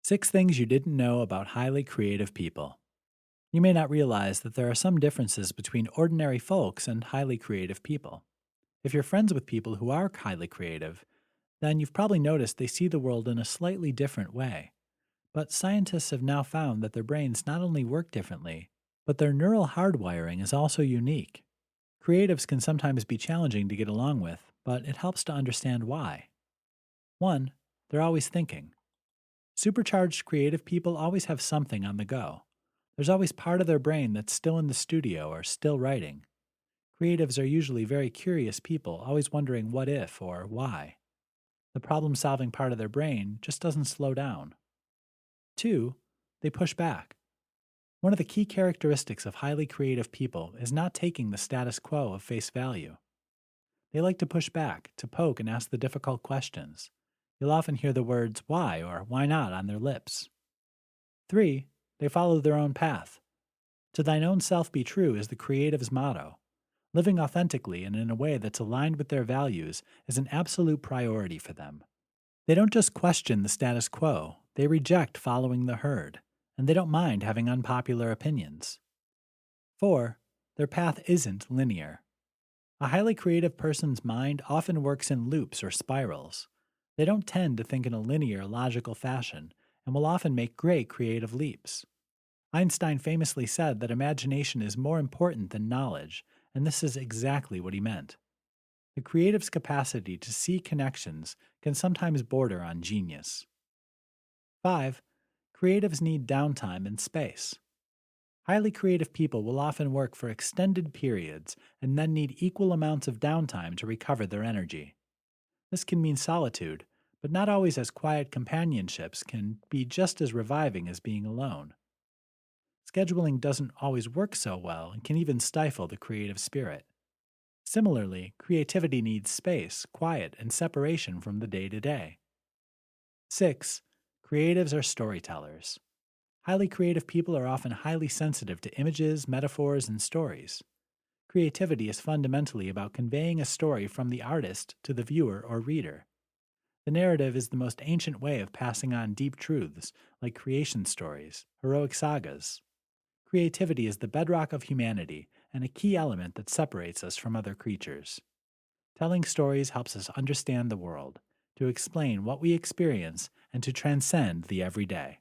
6 things you didn't know about highly creative people. You may not realize that there are some differences between ordinary folks and highly creative people. If you're friends with people who are highly creative, then you've probably noticed they see the world in a slightly different way. But scientists have now found that their brains not only work differently, but their neural hardwiring is also unique. Creatives can sometimes be challenging to get along with, but it helps to understand why. 1. They're always thinking. Supercharged creative people always have something on the go. There's always part of their brain that's still in the studio or still writing. Creatives are usually very curious people, always wondering what if or why. The problem solving part of their brain just doesn't slow down. 2. They push back. One of the key characteristics of highly creative people is not taking the status quo of face value. They like to push back, to poke and ask the difficult questions. You'll often hear the words why or why not on their lips. 3. They follow their own path. To thine own self be true is the creative's motto. Living authentically and in a way that's aligned with their values is an absolute priority for them. They don't just question the status quo, they reject following the herd, and they don't mind having unpopular opinions. 4. Their path isn't linear. A highly creative person's mind often works in loops or spirals. They don't tend to think in a linear, logical fashion, and will often make great creative leaps. Einstein famously said that imagination is more important than knowledge, and this is exactly what he meant. The creative's capacity to see connections can sometimes border on genius. 5. Creatives need downtime and space. Highly creative people will often work for extended periods and then need equal amounts of downtime to recover their energy. This can mean solitude, but not always, as quiet companionships can be just as reviving as being alone. Scheduling doesn't always work so well and can even stifle the creative spirit. Similarly, creativity needs space, quiet, and separation from the day-to-day. 6. Creatives are storytellers. Highly creative people are often highly sensitive to images, metaphors, and stories. Creativity is fundamentally about conveying a story from the artist to the viewer or reader. The narrative is the most ancient way of passing on deep truths, like creation stories, heroic sagas. Creativity is the bedrock of humanity and a key element that separates us from other creatures. Telling stories helps us understand the world, to explain what we experience, and to transcend the everyday.